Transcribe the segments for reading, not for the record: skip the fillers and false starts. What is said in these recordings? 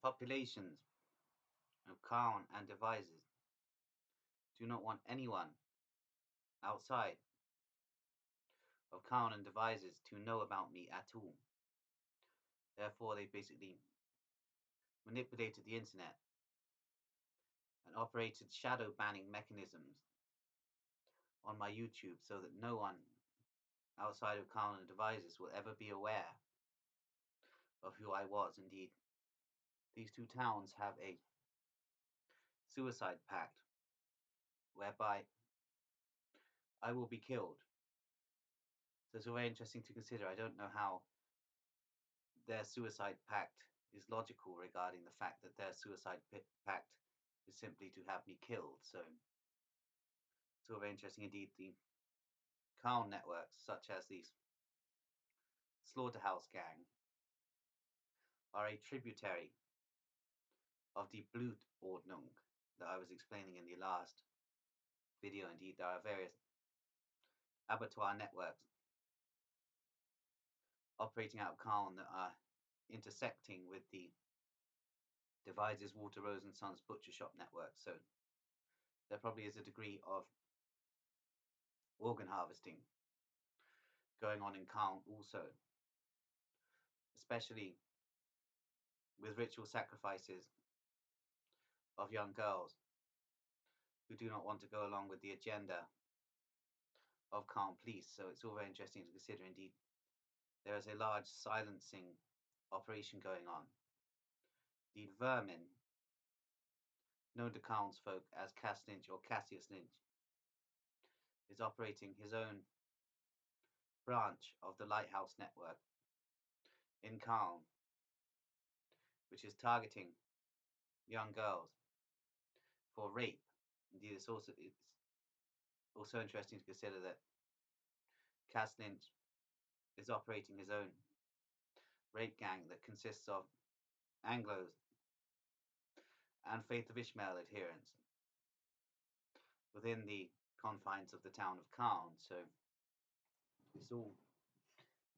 populations of Khan and devices do not want anyone outside of Khan and devices to know about me at all. Therefore, they basically manipulated the internet and operated shadow banning mechanisms on my YouTube so that no one outside of Khan and devices will ever be aware of who I was. Indeed, these two towns have a suicide pact whereby I will be killed. So it's very interesting to consider. I don't know how their suicide pact is logical regarding the fact that their suicide pact is simply to have me killed. So it's all very interesting indeed. The Khan networks, such as the Slaughterhouse Gang, are a tributary of the Blutordnung that I was explaining in the last video. Indeed, there are various abattoir networks operating out of Khan that are intersecting with the Devises Walter Rose and Sons butcher shop network. So there probably is a degree of organ harvesting going on in Khan also, especially with ritual sacrifices of young girls who do not want to go along with the agenda of Khan police. So it's all very interesting to consider. Indeed, there is a large silencing operation going on. The vermin, known to Khan's folk as Cass Lynch or Cassius Lynch, is operating his own branch of the Lighthouse network in Khan, which is targeting young girls for rape. Indeed, it's also interesting to consider that Cass Lynch is operating his own rape gang that consists of Anglos and Faith of Ishmael adherents within the confines of the town of Khan. So it's all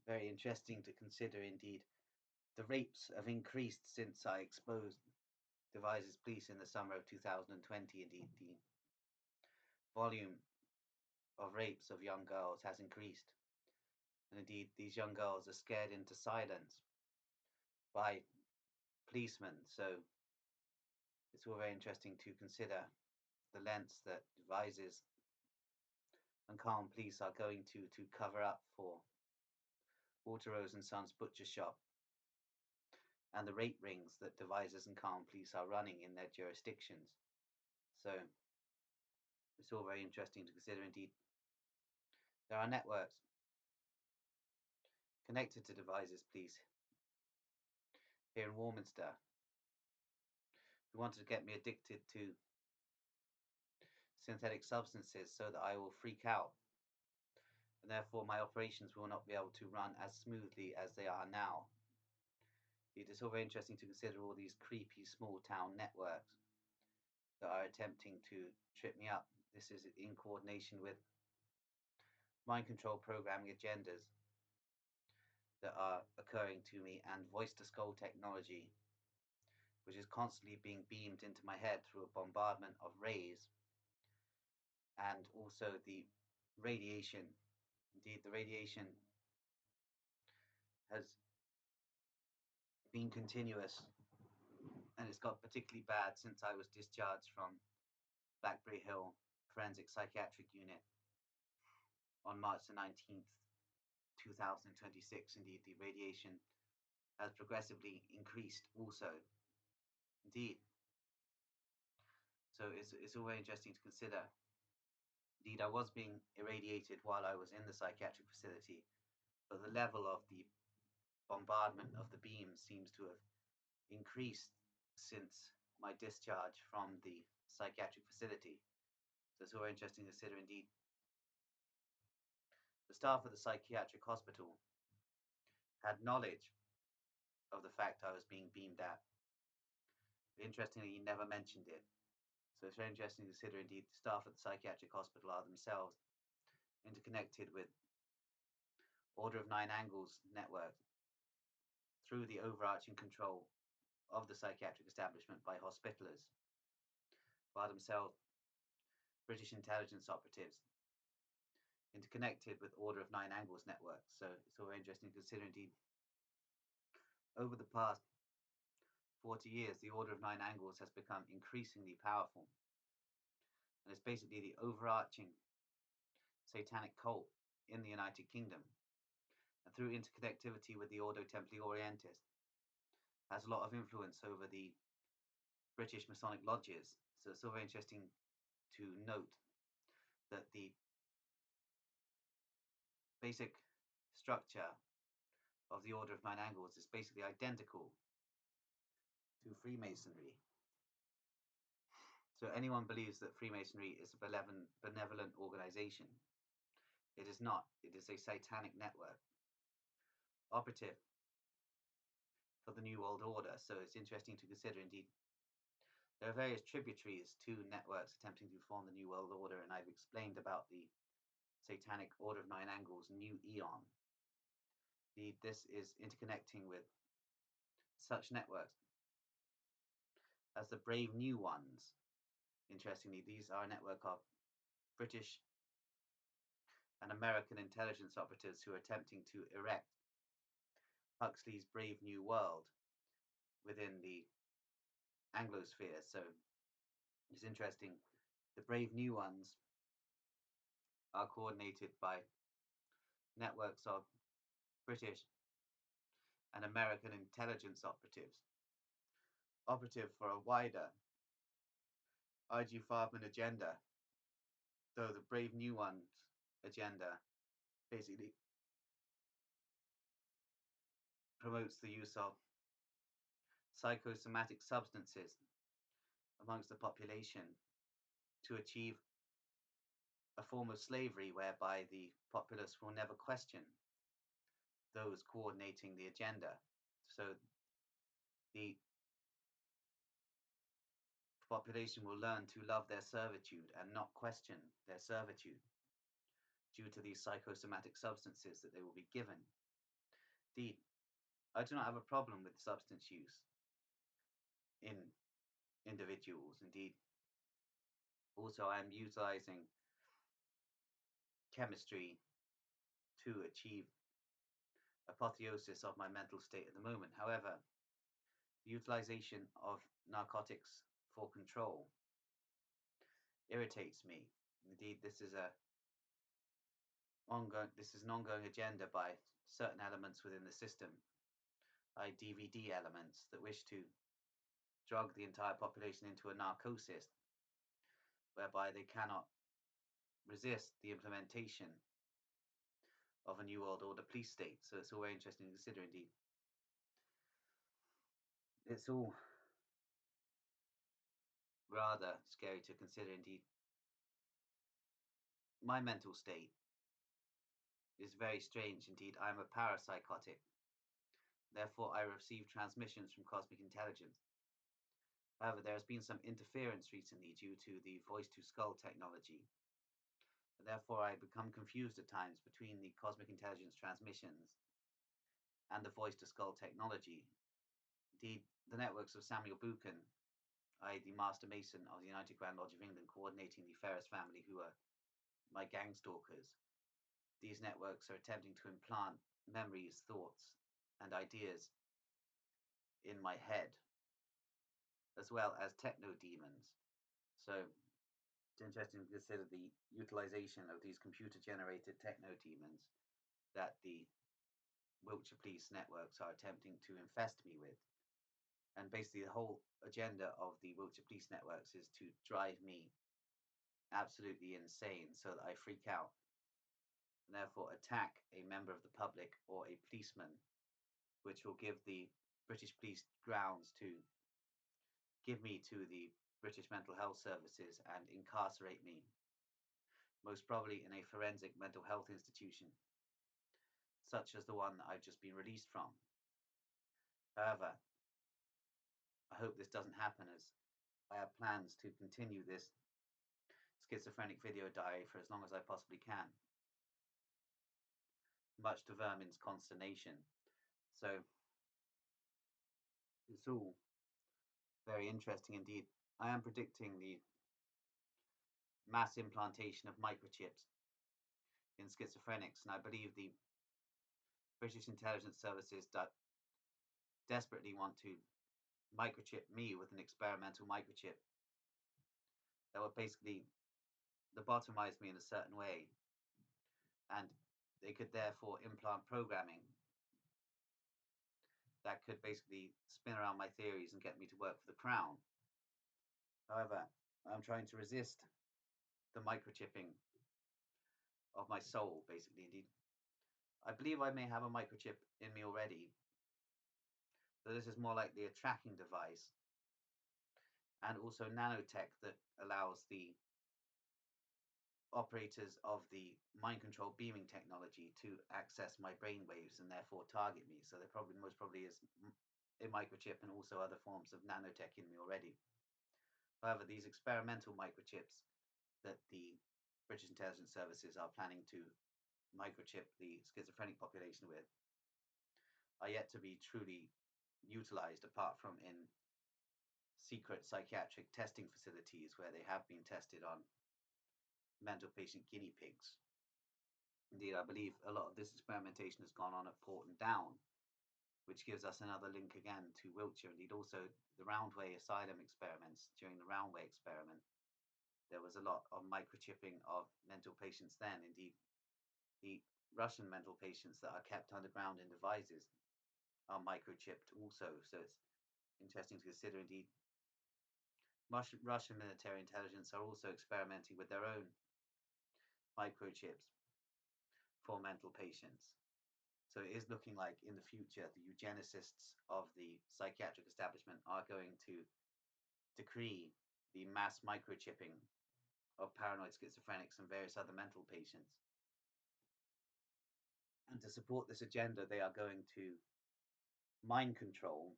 very interesting to consider. Indeed, the rapes have increased since I exposed Devises Police in the summer of 2020. Indeed, the volume of rapes of young girls has increased. And indeed, these young girls are scared into silence by policemen. So it's all very interesting to consider the lengths that Devises and Khan police are going to cover up for Walter Rose and Sons butcher shop and the rape rings that Devises and Khan police are running in their jurisdictions. So it's all very interesting to consider. Indeed, there are networks connected to Devises police here in Warminster who wanted to get me addicted to synthetic substances so that I will freak out, and therefore my operations will not be able to run as smoothly as they are now. It is all very interesting to consider all these creepy small town networks that are attempting to trip me up. This is in coordination with mind control programming agendas that are occurring to me, and voice to skull technology, which is constantly being beamed into my head through a bombardment of rays, and also the radiation. Indeed, the radiation has been continuous, and it's got particularly bad since I was discharged from Blackberry Hill Forensic Psychiatric Unit on March the 19th, 2026. Indeed, the radiation has progressively increased also. Indeed. So it's all very interesting to consider. Indeed, I was being irradiated while I was in the psychiatric facility, but the level of the bombardment of the beams seems to have increased since my discharge from the psychiatric facility. So it's all very interesting to consider. Indeed, the staff of the psychiatric hospital had knowledge of the fact I was being beamed at. But interestingly, he never mentioned it. So it's very interesting to consider. Indeed, the staff at the psychiatric hospital are themselves interconnected with Order of 9 Angles network through the overarching control of the psychiatric establishment by hospitallers, who are themselves British intelligence operatives, interconnected with Order of Nine Angles networks. So it's all very interesting to consider indeed. Over the past 40 years, the Order of Nine Angles has become increasingly powerful. And it's basically the overarching satanic cult in the United Kingdom. And through interconnectivity with the Ordo Templi Orientis, has a lot of influence over the British Masonic lodges. So it's all very interesting to note that the basic structure of the Order of Nine Angles is basically identical to Freemasonry. So anyone believes that Freemasonry is a benevolent organization. It is not. It is a satanic network, operative for the New World Order. So it's interesting to consider indeed. There are various tributaries to networks attempting to form the New World Order, and I've explained about the Satanic Order of Nine Angles New Eon. This is interconnecting with such networks as the Brave New Ones. Interestingly, these are a network of British and American intelligence operatives who are attempting to erect Huxley's Brave New World within the Anglosphere. So it's interesting. The Brave New Ones are coordinated by networks of British and American intelligence operatives, operative for a wider IG Farben agenda, though the Brave New Ones agenda basically promotes the use of psychosomatic substances amongst the population to achieve a form of slavery whereby the populace will never question those coordinating the agenda. So the population will learn to love their servitude and not question their servitude due to these psychosomatic substances that they will be given. Indeed, I do not have a problem with substance use in individuals. Indeed, also I am utilizing chemistry to achieve apotheosis of my mental state at the moment. However, the utilization of narcotics for control irritates me. Indeed, this is an ongoing agenda by certain elements within the system, by DVD elements that wish to drug the entire population into a narcosis, whereby they cannot resist the implementation of a New World Order police state. So it's all very interesting to consider indeed. It's all rather scary to consider indeed. My mental state is very strange indeed. I am a parapsychotic. Therefore, I receive transmissions from cosmic intelligence. However, there has been some interference recently due to the voice-to-skull technology. Therefore, I become confused at times between the cosmic intelligence transmissions and the voice-to-skull technology. Indeed, the networks of Samuel Buchan, I, the Master Mason of the United Grand Lodge of England, coordinating the Ferris family, who are my gang stalkers. These networks are attempting to implant memories, thoughts, and ideas in my head, as well as techno demons. So it's interesting to consider the utilization of these computer-generated techno demons that the Wiltshire police networks are attempting to infest me with. And basically the whole agenda of the Wiltshire police networks is to drive me absolutely insane so that I freak out and therefore attack a member of the public or a policeman, which will give the British police grounds to give me to the British Mental Health Services and incarcerate me, most probably in a forensic mental health institution, such as the one that I've just been released from. However, I hope this doesn't happen, as I have plans to continue this schizophrenic video diary for as long as I possibly can, much to Vermin's consternation. So it's all Very interesting indeed. I am predicting the mass implantation of microchips in schizophrenics, and I believe the British intelligence services that desperately want to microchip me with an experimental microchip that would basically lobotomize me in a certain way, and they could therefore implant programming that could basically spin around my theories and get me to work for the crown. However, I'm trying to resist the microchipping of my soul, basically. Indeed, I believe I may have a microchip in me already, but this is more likely a tracking device and also nanotech that allows the operators of the mind control beaming technology to access my brain waves and therefore target me. So there probably most probably is a microchip and also other forms of nanotech in me already. However, these experimental microchips that the British intelligence services are planning to microchip the schizophrenic population with are yet to be truly utilized, apart from in secret psychiatric testing facilities where they have been tested on mental patient guinea pigs. Indeed, I believe a lot of this experimentation has gone on at Porton Down, which gives us another link again to Wiltshire. Indeed, also the Roundway asylum experiments. During the Roundway experiment, there was a lot of microchipping of mental patients then. Indeed, the Russian mental patients that are kept underground in devices are microchipped also. So it's interesting to consider. Indeed, Russian military intelligence are also experimenting with their own microchips for mental patients. So it is looking like in the future, the eugenicists of the psychiatric establishment are going to decree the mass microchipping of paranoid schizophrenics and various other mental patients. And to support this agenda, they are going to mind control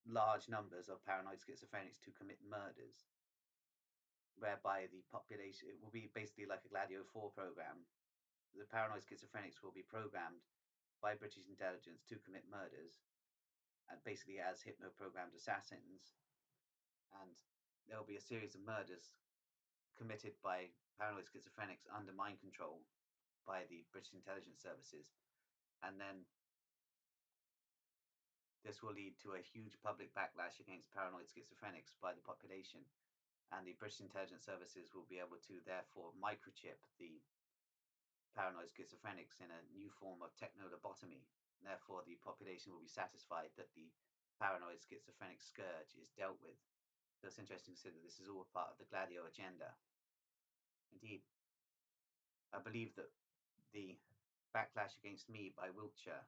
large numbers of paranoid schizophrenics to commit murders, whereby the population, it will be basically like a Gladio 4 program. The paranoid schizophrenics will be programmed by British intelligence to commit murders, and basically as hypno-programmed assassins. And there will be a series of murders committed by paranoid schizophrenics under mind control by the British intelligence services. And then this will lead to a huge public backlash against paranoid schizophrenics by the population. And the British intelligence services will be able to therefore microchip the paranoid schizophrenics in a new form of techno-lobotomy. Therefore, the population will be satisfied that the paranoid schizophrenic scourge is dealt with. So it's interesting to consider this is all part of the Gladio agenda. Indeed, I believe that the backlash against me by Wiltshire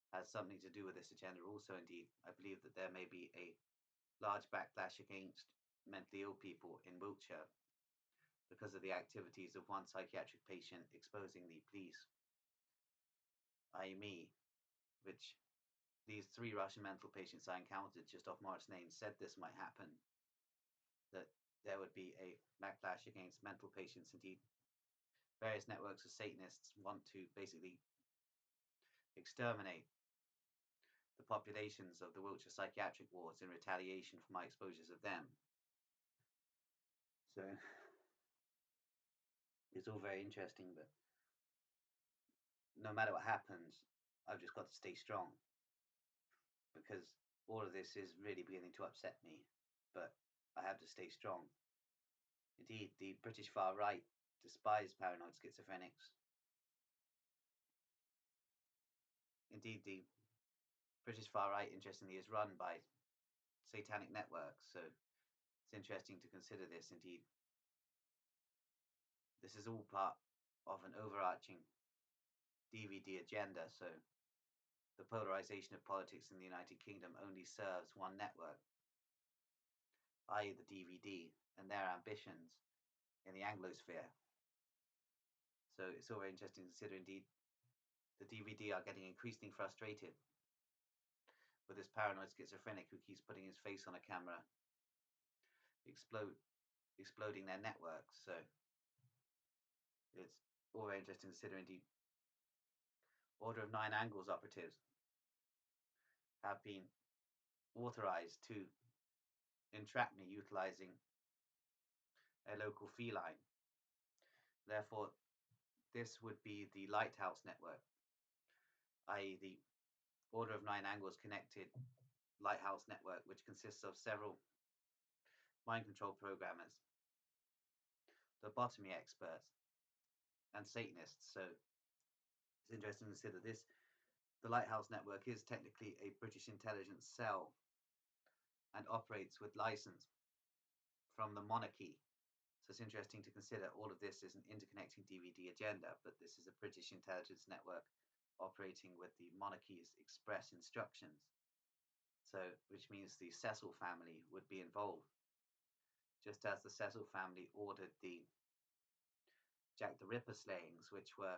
has something to do with this agenda also. Indeed, I believe that there may be a large backlash against mentally ill people in Wiltshire because of the activities of one psychiatric patient exposing the police, i.e. me, which these 3 Russian mental patients I encountered just off Morris Lane said this might happen, that there would be a backlash against mental patients. Indeed, various networks of Satanists want to basically exterminate the populations of the Wiltshire psychiatric wards in retaliation for my exposures of them. So it's all very interesting, but no matter what happens, I've just got to stay strong, because all of this is really beginning to upset me, but I have to stay strong. Indeed, the British far right despise paranoid schizophrenics. Indeed, the British far right, interestingly, is run by satanic networks, so it's interesting to consider this. Indeed, this is all part of an overarching DVD agenda, so the polarization of politics in the United Kingdom only serves one network, i.e. the DVD, and their ambitions in the Anglosphere. So it's all very interesting to consider. Indeed, the DVD are getting increasingly frustrated with this paranoid schizophrenic who keeps putting his face on a camera, exploding their networks. So it's all very interesting to consider. Indeed, Order of 9 Angles operatives have been authorized to entrap me utilizing a local feline. Therefore, this would be the Lighthouse network, i.e. the Order of Nine Angles connected Lighthouse network, which consists of several mind control programmers, lobotomy experts, and Satanists. So it's interesting to consider this. The Lighthouse network is technically a British intelligence cell and operates with license from the monarchy. So it's interesting to consider all of this is an interconnecting DVD agenda, but this is a British intelligence network operating with the monarchy's express instructions. So, which means the Cecil family would be involved, just as the Cecil family ordered the Jack the Ripper slayings, which were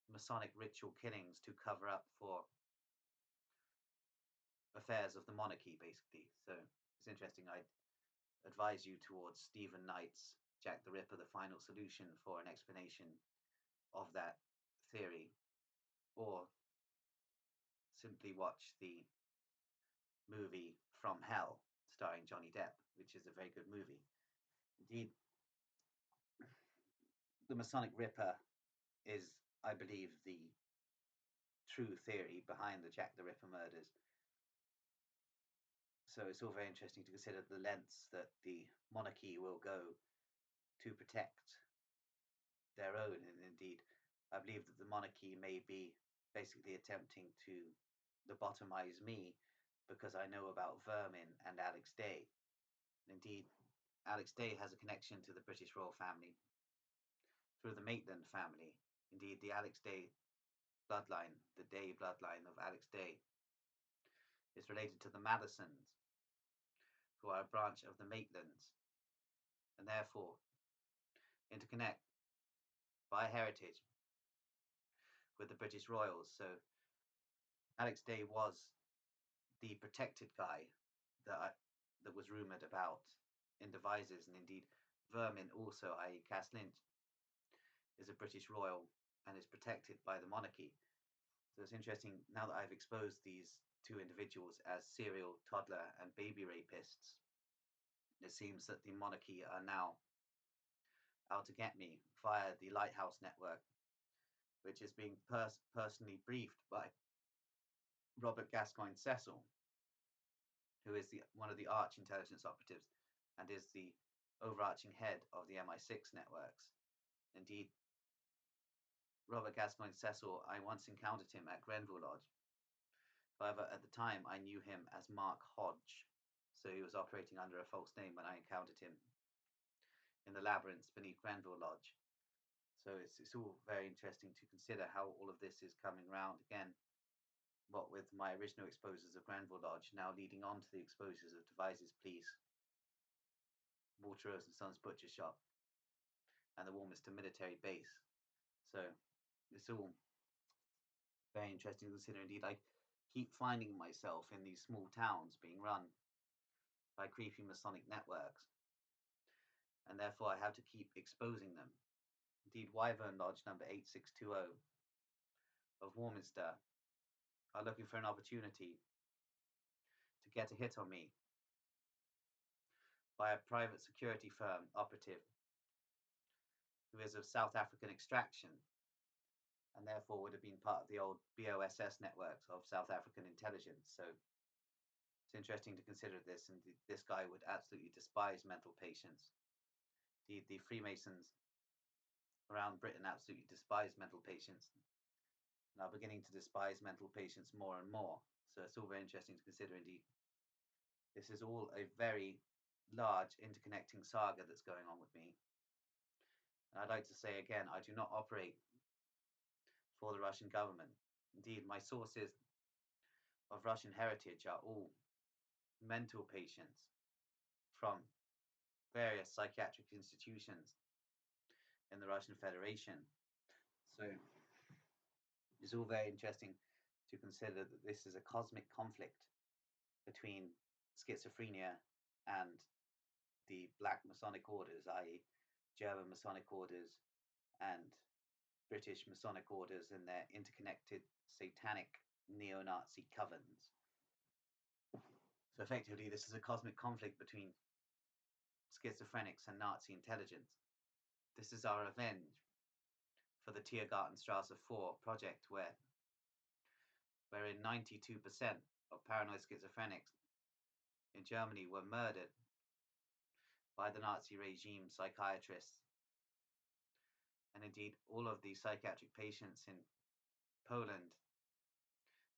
Masonic ritual killings to cover up for affairs of the monarchy, basically. So it's interesting. I'd advise you towards Stephen Knight's Jack the Ripper, The Final Solution, for an explanation of that theory, or simply watch the movie From Hell starring Johnny Depp, which is a very good movie. Indeed, the Masonic Ripper is, I believe, the true theory behind the Jack the Ripper murders. So it's all very interesting to consider the lengths that the monarchy will go to protect their own. And indeed, I believe that the monarchy may be basically attempting to lobotomize me because I know about Vermin and Alex Day. Indeed, Alex Day has a connection to the British royal family through the Maitland family. Indeed, the Alex Day bloodline, the Day bloodline of Alex Day, is related to the Madisons, who are a branch of the Maitlands, and therefore interconnect by heritage with the British royals. So Alex Day was the protected guy that was rumoured about in devices, and indeed Vermin also, i.e. Cass Lynch, is a British royal and is protected by the monarchy. So it's interesting, now that I've exposed these two individuals as serial toddler and baby rapists, it seems that the monarchy are now out to get me via the Lighthouse network, which is being personally briefed by Robert Gascoigne Cecil, who is one of the arch intelligence operatives and is the overarching head of the MI6 networks. Indeed, Robert Gascoigne Cecil, I once encountered him at Grenville Lodge. However, at the time, I knew him as Mark Hodge, so he was operating under a false name when I encountered him in the labyrinths beneath Grenville Lodge. So it's all very interesting to consider how all of this is coming round again. What with my original exposures of Grenville Lodge, now leading on to the exposures of Devizes Police, Walter Rose and Sons Butcher Shop, and the Warminster Military Base. So it's all very interesting to consider. Indeed, I keep finding myself in these small towns being run by creepy Masonic networks, and therefore I have to keep exposing them. Indeed, Wyvern Lodge number 8620 of Warminster are looking for an opportunity to get a hit on me by a private security firm operative who is of South African extraction and therefore would have been part of the old BOSS networks of South African intelligence. So it's interesting to consider this, and this guy would absolutely despise mental patients. The Freemasons around Britain absolutely despise mental patients, and are beginning to despise mental patients more and more. So it's all very interesting to consider. Indeed, this is all a very large interconnecting saga that's going on with me. And I'd like to say again, I do not operate for the Russian government. Indeed, my sources of Russian heritage are all mental patients from various psychiatric institutions in the Russian Federation. So it's all very interesting to consider that this is a cosmic conflict between schizophrenia and the Black Masonic orders, i.e. German Masonic orders and British Masonic orders and their interconnected satanic neo-Nazi covens. So effectively, this is a cosmic conflict between schizophrenics and Nazi intelligence. This is our revenge for the Tiergartenstrasse 4 project, wherein 92% of paranoid schizophrenics in Germany were murdered by the Nazi regime psychiatrists. And indeed, all of the psychiatric patients in Poland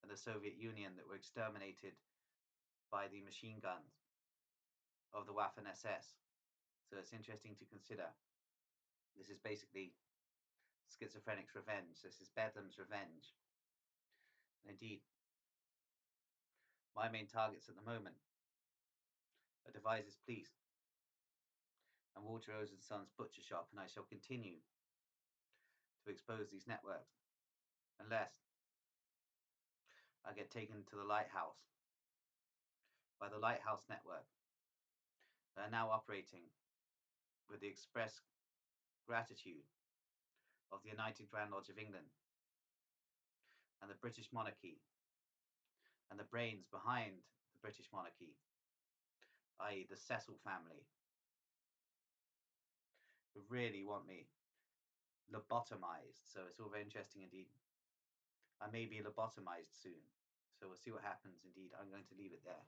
and the Soviet Union that were exterminated by the machine guns of the Waffen SS. So it's interesting to consider. This is basically schizophrenics' revenge. This is Bedlam's revenge. And indeed, my main targets at the moment are Devizes Police and Walter Rose and Sons Butcher Shop, and I shall continue to expose these networks unless I get taken to the Lighthouse by the Lighthouse Network. They are now operating with the express gratitude of the United Grand Lodge of England and the British monarchy and the brains behind the British monarchy, i.e. the Cecil family, who really want me lobotomized. So it's all very interesting indeed. I may be lobotomized soon, so we'll see what happens. Indeed, I'm going to leave it there.